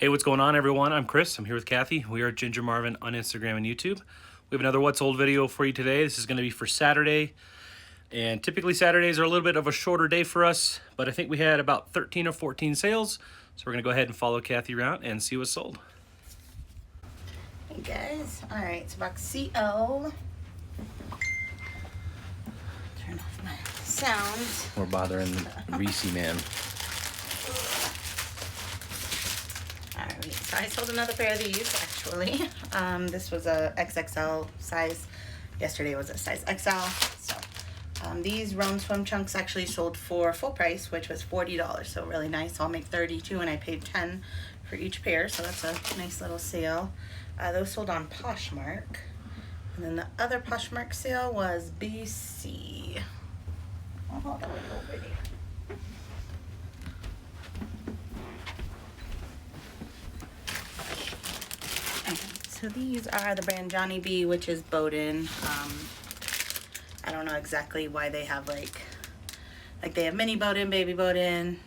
Hey, what's going on, everyone? I'm Chris. I'm here with Kathy. We are Ginger Marvin on Instagram and YouTube. We have another What's Old video for you today. This is going to be for Saturday. And typically Saturdays are a little bit of a shorter day for us, but I think we had about 13 or 14 sales. So we're going to go ahead and follow Kathy around and see what's sold. Hey guys, all right, so box CO. Turn off my sound. We're bothering the Reese man. All right, so I sold another pair of these actually. This was a XXL size. Yesterday was a size XL. So these Roam Swim chunks actually sold for full price, which was $40. So really nice. I'll make 32, and I paid 10 for each pair. So that's a nice little sale. Those sold on Poshmark. And then the other Poshmark sale was BC. Oh, hold on, over here. So these are the brand Johnny B, which is Bowden. I don't know exactly why they have like they have mini Bowden, baby Bowden,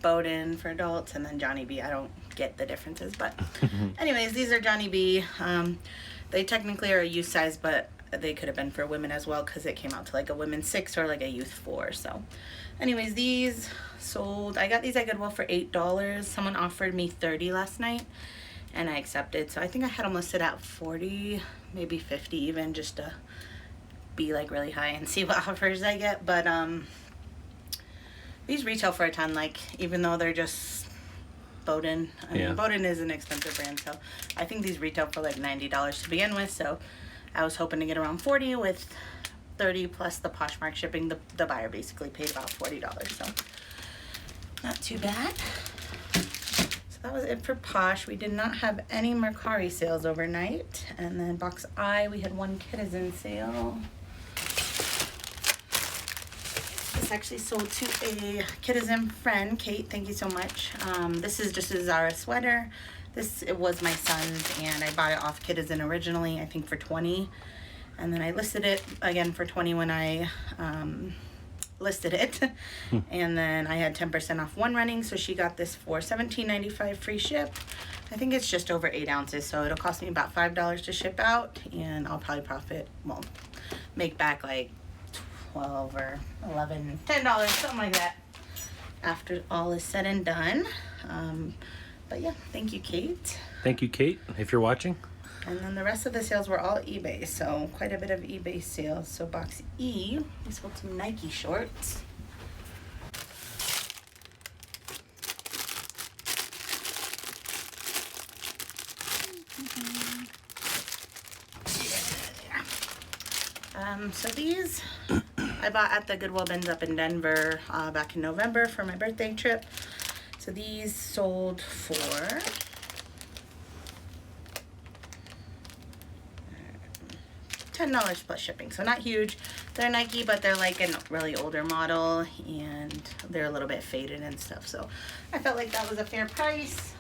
Bowden for adults, and then Johnny B. I don't get the differences, but anyways, these are Johnny B. They technically are a youth size, but they could have been for women as well because it came out to like a women's 6 or like a youth 4. So anyways, these sold. I got these at Goodwill for $8. Someone offered me $30 last night, and I accepted. So I think I had them listed at 40, maybe 50 even, just to be like really high and see what offers I get. But these retail for a ton, like even though they're just Bowden. I mean, Bowden is an expensive brand, so I think these retail for like $90 to begin with. So I was hoping to get around 40 with 30 plus the Poshmark shipping. The buyer basically paid about $40, so not too bad. That was it for Posh. We did not have any Mercari sales overnight. And then box I, we had one Kitizen sale. This actually sold to a Kitizen friend, Kate. Thank you so much. This is just a Zara sweater. It was my son's, and I bought it off Kitizen originally, I think for 20. And then I listed it again for 20 when I listed it. And then I had 10% off one running, so she got this for $17.95 free ship. I think it's just over 8 ounces, so it'll cost me about $5 to ship out, and I'll probably make back like 12 or 11, $10, something like that, after all is said and done. But yeah, thank you, Kate. Thank you, Kate, if you're watching. And then the rest of the sales were all eBay, so quite a bit of eBay sales. So box E, we sold some Nike shorts. So these I bought at the Goodwill bins up in Denver back in November for my birthday trip. So these sold for $10 plus shipping, so not huge. They're Nike, but they're like a really older model, and they're a little bit faded and stuff, so I felt like that was a fair price.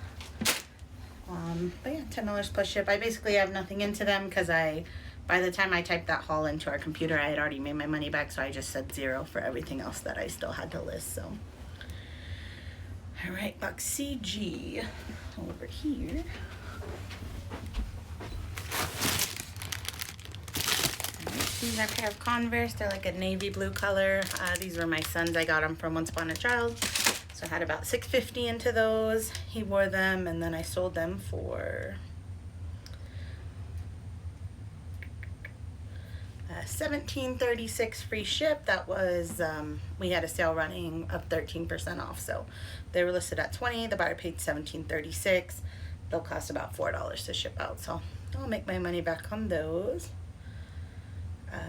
But yeah, $10 plus ship. I basically have nothing into them because by the time I typed that haul into our computer, I had already made my money back, so I just said 0 for everything else that I still had to list. So all right, box CG over here. These are a pair of Converse. They're like a navy blue color. These were my son's. I got them from Once Upon a Child. So I had about $6.50 into those. He wore them, and then I sold them for $17.36 free ship. That was, we had a sale running of 13% off. So they were listed at 20. The buyer paid $17.36. They'll cost about $4 to ship out. So I'll make my money back on those.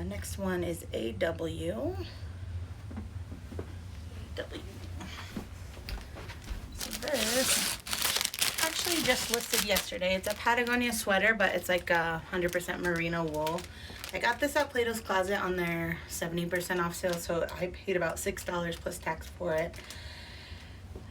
Next one is AW. So this actually just listed yesterday. It's a Patagonia sweater, but it's like 100% merino wool. I got this at Plato's Closet on their 70% off sale, so I paid about $6 plus tax for it.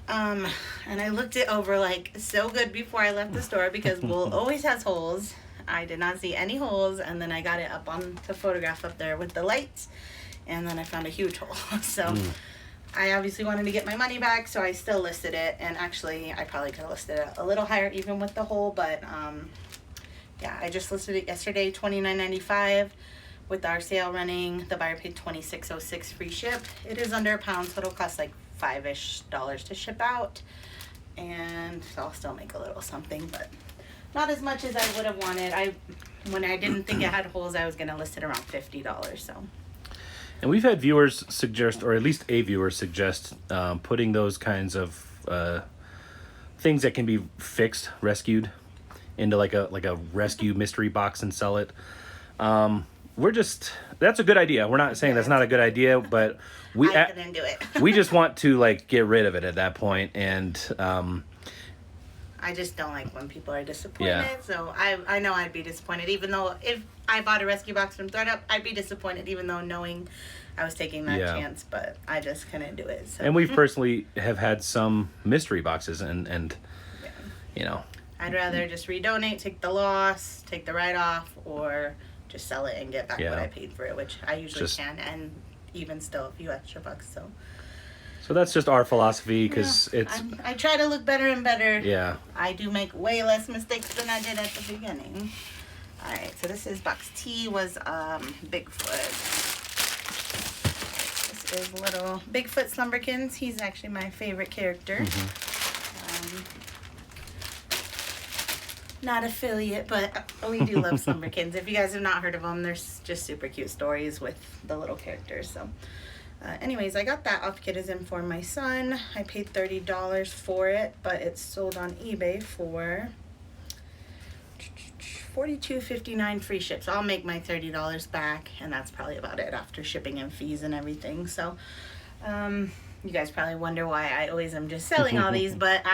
And I looked it over like so good before I left the store because wool always has holes. I did not see any holes, and then I got it up on the photograph up there with the lights, and then I found a huge hole. So I obviously wanted to get my money back, so I still listed it. And actually, I probably could have listed it a little higher even with the hole, but yeah, I just listed it yesterday, $29.95. With our sale running, the buyer paid $26.06 free ship. It is under £1, so it'll cost like $5-ish to ship out. And so I'll still make a little something, but not as much as I would have wanted. When I didn't think it had holes, I was gonna list it around $50, so. And we've had viewers suggest, or at least a viewer suggest, putting those kinds of things that can be fixed, rescued, into like a rescue mystery box and sell it. That's a good idea. We're not saying that's not a good idea, but I couldn't do it. we just want to like get rid of it at that point, and I just don't like when people are disappointed. Yeah. So I know I'd be disappointed, even though if I bought a rescue box from ThredUp, I'd be disappointed, even though knowing I was taking that chance, but I just couldn't do it. So. And we personally have had some mystery boxes, and you know, I'd rather just redonate, take the loss, take the write-off, or just sell it and get back what I paid for it, which I usually can, and even still a few extra bucks. So that's just our philosophy, because I try to look better and better. Yeah. I do make way less mistakes than I did at the beginning. All right, so this is box T, was Bigfoot. This is little Bigfoot Slumberkins. He's actually my favorite character. Not affiliate, but we do love Slumberkins. If you guys have not heard of them, they're just super cute stories with the little characters. So, anyways, I got that off Kitism for my son. I paid $30 for it, but it's sold on eBay for $42.59 free ship. So I'll make my $30 back, and that's probably about it after shipping and fees and everything. So, you guys probably wonder why I always am just selling all these, but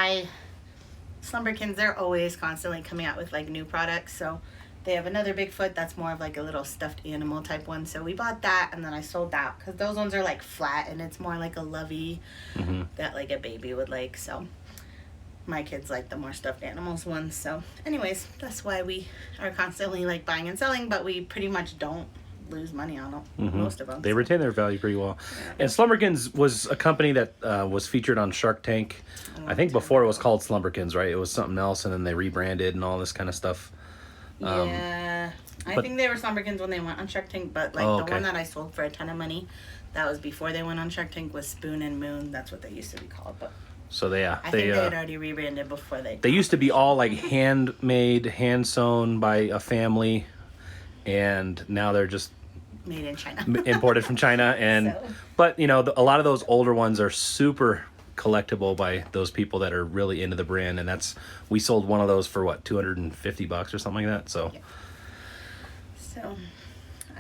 Slumberkins, they're always constantly coming out with like new products. So they have another Bigfoot that's more of like a little stuffed animal type one. So we bought that, and then I sold that because those ones are like flat and it's more like a lovey that like a baby would like. So my kids like the more stuffed animals ones. So anyways, that's why we are constantly like buying and selling, but we pretty much don't lose money on them, most of them. They retain their value pretty well. Yeah. And Slumberkins was a company that was featured on Shark Tank. I think before it was called Slumberkins, right? It was something else, and then they rebranded and all this kind of stuff. I think they were Slumberkins when they went on Shark Tank, but like the one that I sold for a ton of money, that was before they went on Shark Tank, was Spoon and Moon. That's what they used to be called. But so I think they had already rebranded before they used to be all like handmade, hand sewn by a family, and now they're just made in China, imported from China. And but you know, a lot of those older ones are super collectible by those people that are really into the brand, and we sold one of those for what, $250 or something like that. So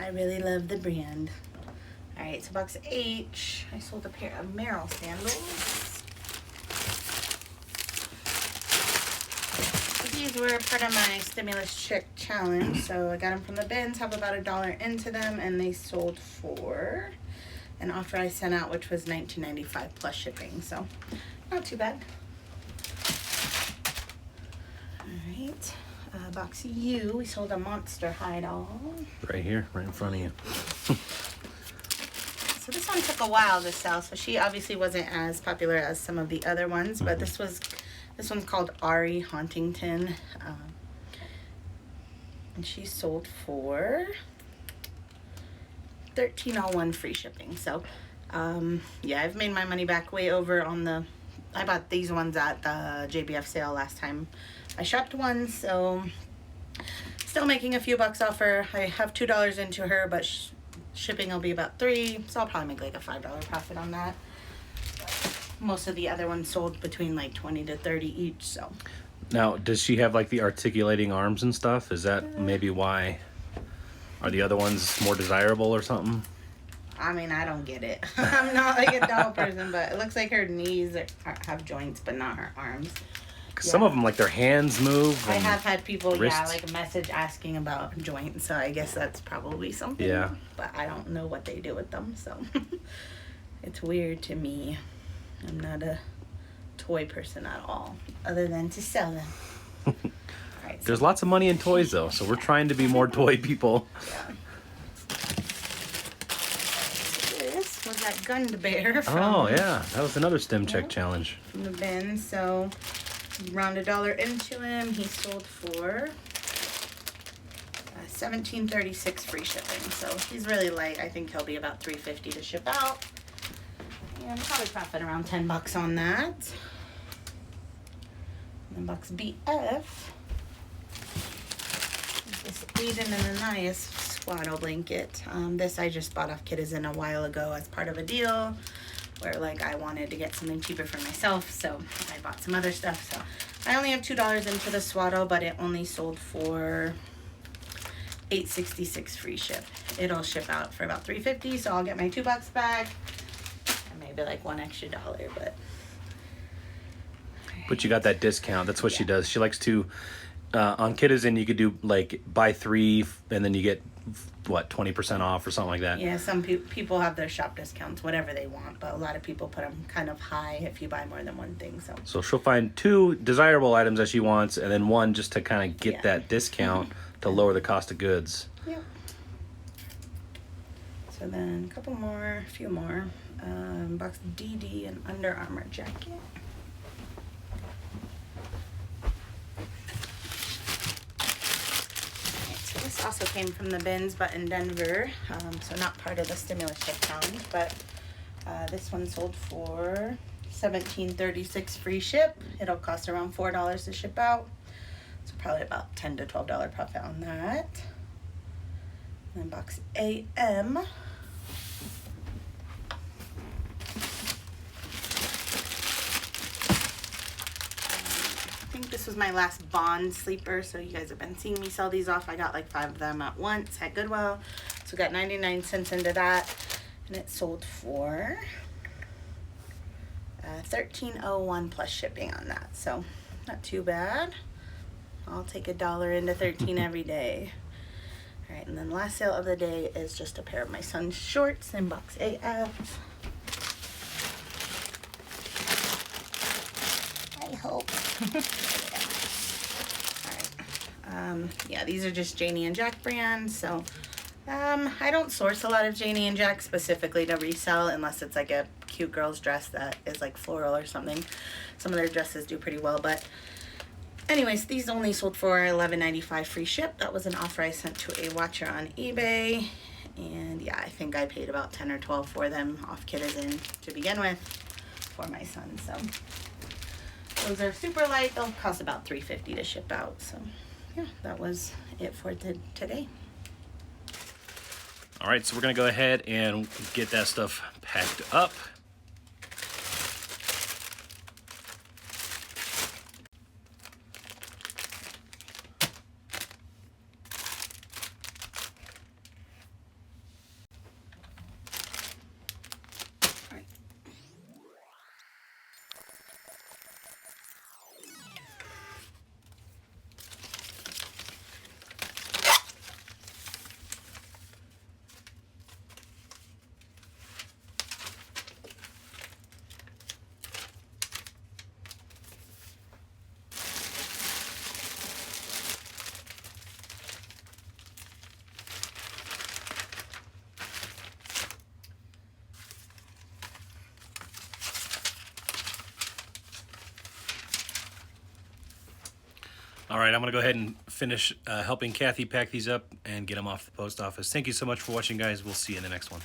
I really love the brand. All right, so box H, I sold a pair of Merrell sandals. These were part of my stimulus check challenge, so I got them from the bins, have about $1 into them, and they sold for an offer I sent out, which was $19.95 plus shipping, so not too bad. All right, box U, we sold a Monster High doll. Right here, right in front of you. So this one took a while to sell, so she obviously wasn't as popular as some of the other ones, but this one's called Ari Hauntington, and she sold for $13.01 free shipping. So yeah, I've made my money back way over on I bought these ones at the JBF sale last time I shopped one, so still making a few bucks off her. I have $2 into her, but shipping will be about $3, so I'll probably make like a $5 profit on that. Most of the other ones sold between like 20 to 30 each. So now, does she have like the articulating arms and stuff? Is that maybe why? Are the other ones more desirable or something? I mean, I don't get it. I'm not like a doll person, but it looks like her knees have joints, but not her arms. Cause some of them, like their hands move. I have had people, like message asking about joints, so I guess that's probably something. Yeah. But I don't know what they do with them, so it's weird to me. I'm not a toy person at all, other than to sell them. Right, there's lots of money in toys, though, so we're trying to be more toy people. Yeah. This was that Gund Bear from, oh yeah, that was another stem check challenge. from the bin. So round $1 into him. He sold for $17.36 free shipping. So he's really light. I think he'll be about $3.50 to ship out. And probably profit around $10 on that. And then box BF. This Aiden and Anais swaddle blanket. This I just bought off Kitizen a while ago as part of a deal where like I wanted to get something cheaper for myself, so I bought some other stuff. So I only have $2 into the swaddle, but it only sold for $8.66 free ship. It'll ship out for about $3.50, so I'll get my $2 back and maybe like $1 extra, But you got that discount. That's what she does. She likes to, on Kitizen, you could do like buy 3 and then you get, what, 20% off or something like that. Yeah, some people have their shop discounts, whatever they want, but a lot of people put them kind of high if you buy more than one thing. So she'll find 2 desirable items that she wants and then 1 just to kind of get that discount to lower the cost of goods. Yep. So then a few more. Box DD and Under Armour jacket. This also came from the bins, but in Denver, so not part of the stimulus check challenge, but this one sold for $17.36 free ship. It'll cost around $4 to ship out, so probably about $10 to $12 profit on that. And then box AM. I think this was my last Bond sleeper, so you guys have been seeing me sell these off. I got like 5 of them at once at Goodwill, so got 99 cents into that, and it sold for $13.01 plus shipping on that, so not too bad. I'll take $1 into 13 every day. All right, and then last sale of the day is just a pair of my son's shorts in box AF. I hope. Alright. Yeah, these are just Janie and Jack brands, so I don't source a lot of Janie and Jack specifically to resell unless it's like a cute girl's dress that is like floral or something. Some of their dresses do pretty well, but anyways, these only sold for $11.95 free ship. That was an offer I sent to a watcher on eBay, and yeah, I think I paid about 10 or 12 for them off Kitizen to begin with for my son. So those are super light. They'll cost about $3.50 to ship out. So yeah, that was it for today. All right, so we're gonna go ahead and get that stuff packed up. All right, I'm going to go ahead and finish helping Kathy pack these up and get them off the post office. Thank you so much for watching, guys. We'll see you in the next one.